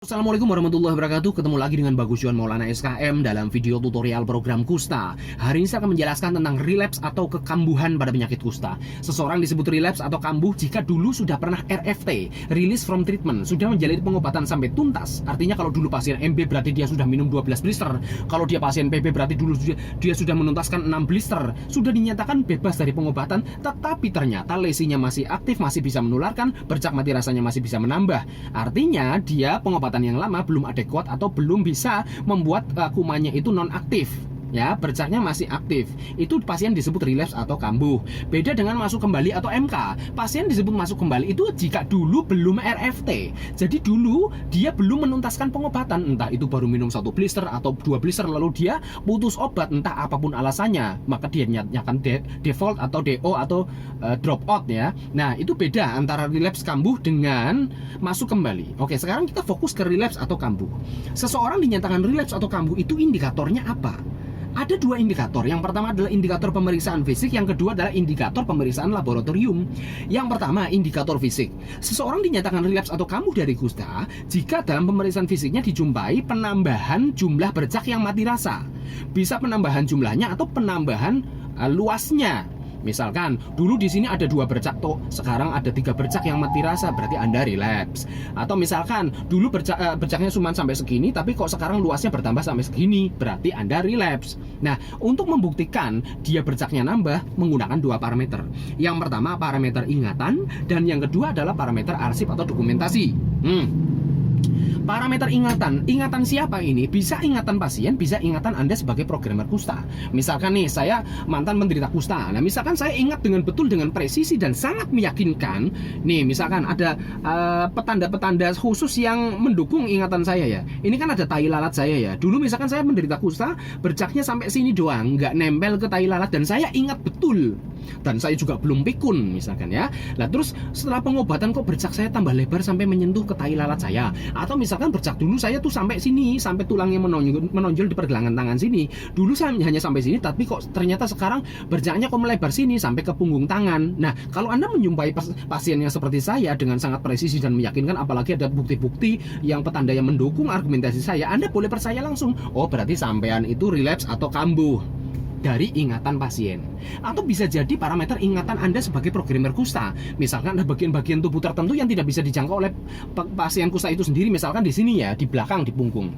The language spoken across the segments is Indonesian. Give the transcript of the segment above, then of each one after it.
Assalamualaikum warahmatullahi wabarakatuh. Ketemu lagi dengan Bagus Juan Maulana SKM dalam video tutorial program kusta. Hari ini saya akan menjelaskan tentang relapse atau kekambuhan pada penyakit kusta. Seseorang disebut relapse atau kambuh jika dulu sudah pernah RFT, release from treatment, sudah menjalani pengobatan sampai tuntas. Artinya kalau dulu pasien MB berarti dia sudah minum 12 blister. Kalau dia pasien PB berarti dulu dia sudah menuntaskan 6 blister. Sudah dinyatakan bebas dari pengobatan, tetapi ternyata lesinya masih aktif, masih bisa menularkan, bercak mati rasanya masih bisa menambah. Artinya dia pengobatan yang lama belum adekuat atau belum bisa membuat kumannya itu nonaktif. Ya, bercaknya masih aktif. Itu pasien disebut relapse atau kambuh. Beda dengan masuk kembali atau MK. Pasien disebut masuk kembali itu jika dulu belum RFT. Jadi dulu dia belum menuntaskan pengobatan, entah itu baru minum 1 blister atau 2 blister lalu dia putus obat, entah apapun alasannya, maka dia nyatakan default atau DO atau drop out ya. Nah, itu beda antara relapse kambuh dengan masuk kembali. Oke, sekarang kita fokus ke relapse atau kambuh. Seseorang dinyatakan relapse atau kambuh itu indikatornya apa? Ada 2 indikator. Yang pertama adalah indikator pemeriksaan fisik, yang kedua adalah indikator pemeriksaan laboratorium. Yang pertama, indikator fisik. Seseorang dinyatakan relapse atau kambuh dari kusta jika dalam pemeriksaan fisiknya dijumpai penambahan jumlah bercak yang mati rasa. Bisa penambahan jumlahnya atau penambahan luasnya. Misalkan dulu di sini ada 2 bercak toh, sekarang ada 3 bercak yang mati rasa, berarti Anda relapse. Atau misalkan dulu bercaknya cuma sampai segini, tapi kok sekarang luasnya bertambah sampai segini, berarti Anda relapse. Nah, untuk membuktikan dia bercaknya nambah menggunakan 2 parameter. Yang pertama parameter ingatan, dan yang kedua adalah parameter arsip atau dokumentasi. Parameter ingatan siapa ini? Bisa ingatan pasien, bisa ingatan Anda sebagai programmer kusta. Misalkan nih, saya mantan penderita kusta. Nah, misalkan saya ingat dengan betul, dengan presisi dan sangat meyakinkan. Nih, misalkan ada petanda-petanda khusus yang mendukung ingatan saya ya. Ini kan ada tai lalat saya ya. Dulu misalkan saya menderita kusta, bercaknya sampai sini doang, nggak nempel ke tai lalat, dan saya ingat betul. Dan saya juga belum pikun misalkan ya. Nah, terus setelah pengobatan kok bercak saya tambah lebar sampai menyentuh ke tai lalat saya. Atau misalkan bercak dulu saya tuh sampai sini, sampai tulangnya menonjol di pergelangan tangan sini. Dulu saya hanya sampai sini, tapi kok ternyata sekarang bercaknya kok melebar sini sampai ke punggung tangan. Nah, kalau Anda menjumpai pasien yang seperti saya dengan sangat presisi dan meyakinkan, apalagi ada bukti-bukti yang petanda yang mendukung argumentasi saya, Anda boleh percaya langsung. Oh, berarti sampean itu relapse atau kambuh dari ingatan pasien. Atau bisa jadi parameter ingatan Anda sebagai programmer kusta. Misalkan ada bagian-bagian tubuh tertentu yang tidak bisa dijangkau oleh pasien kusta itu sendiri. Misalkan di sini ya, di belakang, di punggung.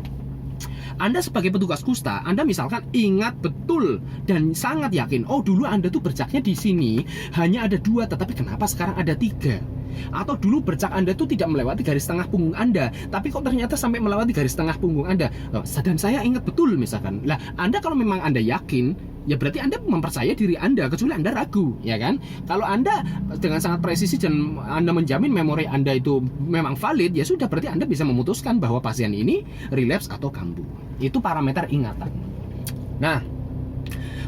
Anda sebagai petugas kusta, Anda misalkan ingat betul dan sangat yakin, oh dulu Anda tuh bercaknya di sini hanya ada 2, tetapi kenapa sekarang ada 3? Atau dulu bercak Anda tuh tidak melewati garis tengah punggung Anda, tapi kok ternyata sampai melewati garis tengah punggung Anda. Dan saya ingat betul misalkan. Lah, Anda kalau memang Anda yakin, ya berarti Anda mempercayai diri Anda, kecuali Anda ragu, ya kan? Kalau Anda dengan sangat presisi dan Anda menjamin memori Anda itu memang valid, ya sudah, berarti Anda bisa memutuskan bahwa pasien ini relapse atau kambuh. Itu parameter ingatan. Nah,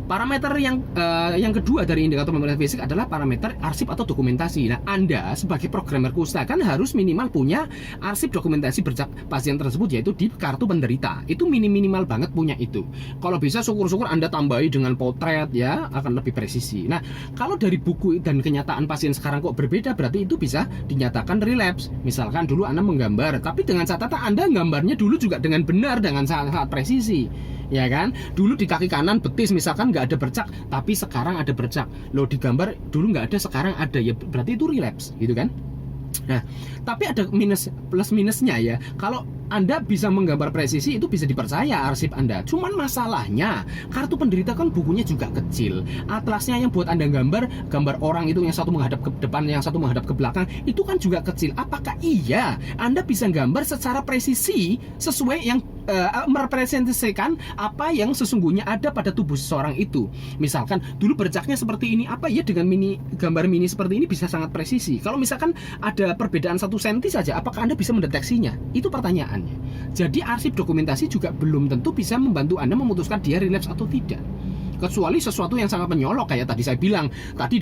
parameter yang kedua dari indikator pemeriksaan fisik adalah parameter arsip atau dokumentasi. Nah, Anda sebagai programmer kusta kan harus minimal punya arsip dokumentasi bercak pasien tersebut, yaitu di kartu penderita. Itu minimal banget punya itu. Kalau bisa syukur-syukur Anda tambahi dengan potret ya, akan lebih presisi. Nah, kalau dari buku dan kenyataan pasien sekarang kok berbeda, berarti itu bisa dinyatakan relapse. Misalkan dulu Anda menggambar, tapi dengan catatan Anda gambarnya dulu juga dengan benar, dengan sangat presisi. Ya kan, dulu di kaki kanan betis misalkan nggak ada bercak, tapi sekarang ada bercak. Loh, di gambar dulu nggak ada, sekarang ada, ya berarti itu relapse gitu kan. Nah, tapi ada plus minusnya ya. Kalau Anda bisa menggambar presisi, itu bisa dipercaya arsip Anda. Cuman masalahnya, kartu penderita kan bukunya juga kecil. Atlasnya yang buat Anda gambar orang itu yang satu menghadap ke depan, yang satu menghadap ke belakang, itu kan juga kecil. Apakah iya Anda bisa gambar secara presisi sesuai yang merepresentasikan apa yang sesungguhnya ada pada tubuh seseorang itu? Misalkan dulu bercaknya seperti ini, apa ya dengan gambar mini seperti ini bisa sangat presisi? Kalau misalkan ada perbedaan 1 senti saja, apakah Anda bisa mendeteksinya? Itu pertanyaannya. Jadi arsip dokumentasi juga belum tentu bisa membantu Anda memutuskan dia relapse atau tidak. Kecuali sesuatu yang sangat menyolok, kayak tadi saya bilang, tadi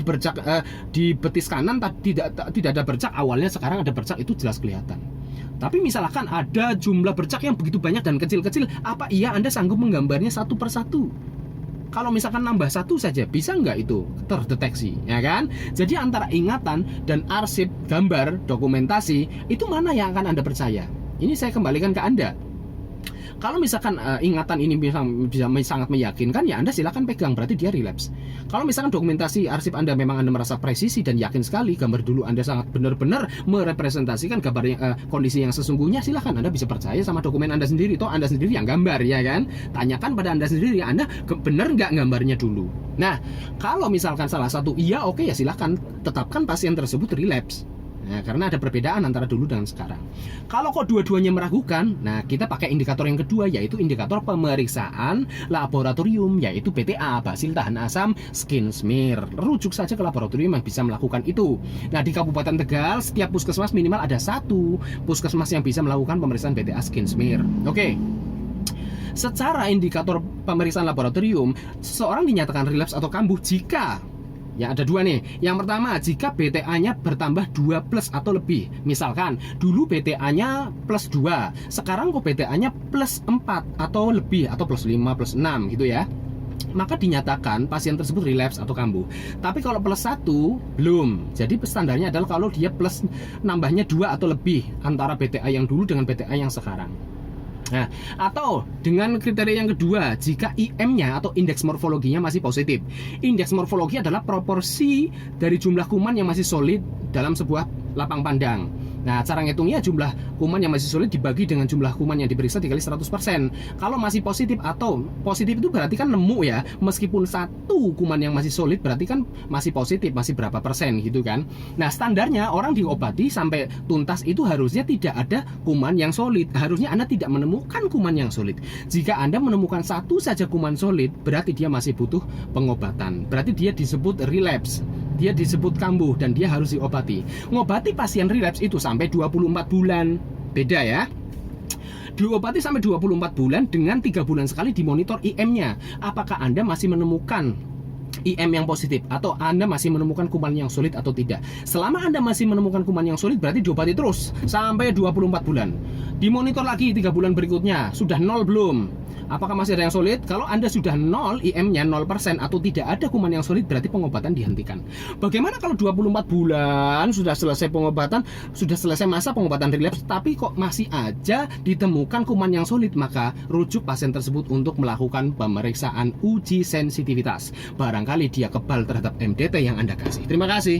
di betis kanan tidak ada bercak awalnya, sekarang ada bercak, itu jelas kelihatan. Tapi misalkan ada jumlah bercak yang begitu banyak dan kecil-kecil, apa iya Anda sanggup menggambarnya 1 per 1? Kalau misalkan nambah 1 saja, bisa nggak itu terdeteksi, ya kan? Jadi antara ingatan dan arsip gambar dokumentasi, itu mana yang akan Anda percaya? Ini saya kembalikan ke Anda. Kalau misalkan ingatan ini bisa sangat meyakinkan, ya Anda silakan pegang, berarti dia relapse. Kalau misalkan dokumentasi arsip Anda memang Anda merasa presisi dan yakin sekali gambar dulu Anda sangat benar-benar merepresentasikan gambar kondisi yang sesungguhnya, silakan Anda bisa percaya sama dokumen Anda sendiri. Toh Anda sendiri yang gambar, ya kan? Tanyakan pada Anda sendiri, Anda benar nggak gambarnya dulu. Nah, kalau misalkan salah satu iya, oke, ya silakan tetapkan pasien tersebut relapse. Nah, karena ada perbedaan antara dulu dengan sekarang. Kalau kok dua-duanya meragukan, nah kita pakai indikator yang kedua, yaitu indikator pemeriksaan laboratorium, yaitu BTA, basil tahan asam skin smear. Rujuk saja ke laboratorium yang bisa melakukan itu. Nah, di Kabupaten Tegal, setiap puskesmas minimal ada satu puskesmas yang bisa melakukan pemeriksaan BTA skin smear. Oke. Secara indikator pemeriksaan laboratorium, seseorang dinyatakan relapse atau kambuh jika, ya ada dua nih. Yang pertama, jika BTA-nya bertambah 2 plus atau lebih. Misalkan dulu BTA-nya plus 2, sekarang kok BTA-nya plus 4 atau lebih, atau plus 5, plus 6 gitu ya, maka dinyatakan pasien tersebut relapse atau kambuh. Tapi kalau plus 1 belum. Jadi standarnya adalah kalau dia plus nambahnya 2 atau lebih antara BTA yang dulu dengan BTA yang sekarang. Nah, atau dengan kriteria yang kedua, jika IM-nya atau indeks morfologinya masih positif. Indeks morfologi adalah proporsi dari jumlah kuman yang masih solid dalam sebuah lapang pandang. Nah, cara ngitungnya jumlah kuman yang masih solid dibagi dengan jumlah kuman yang diperiksa dikali 100%. Kalau masih positif, atau positif itu berarti kan nemu ya, meskipun satu kuman yang masih solid berarti kan masih positif, masih berapa persen gitu kan. Nah, standarnya orang diobati sampai tuntas itu harusnya tidak ada kuman yang solid. Harusnya Anda tidak menemukan kuman yang solid. Jika Anda menemukan satu saja kuman solid, berarti dia masih butuh pengobatan. Berarti dia disebut relapse. Dia disebut kambuh dan dia harus diobati. Ngobati pasien relapse itu sampai 24 bulan. Beda ya. Diobati sampai 24 bulan dengan 3 bulan sekali dimonitor IM-nya. Apakah Anda masih menemukan IM yang positif atau Anda masih menemukan kuman yang solid atau tidak. Selama Anda masih menemukan kuman yang solid, berarti diobati terus sampai 24 bulan. Dimonitor lagi 3 bulan berikutnya, sudah 0 belum? Apakah masih ada yang solid? Kalau Anda sudah 0, IM-nya 0% atau tidak ada kuman yang solid, berarti pengobatan dihentikan. Bagaimana kalau 24 bulan sudah selesai pengobatan, sudah selesai masa pengobatan relapse, tapi kok masih aja ditemukan kuman yang solid? Maka rujuk pasien tersebut untuk melakukan pemeriksaan uji sensitivitas. Barangkali dia kebal terhadap MDT yang Anda kasih. Terima kasih.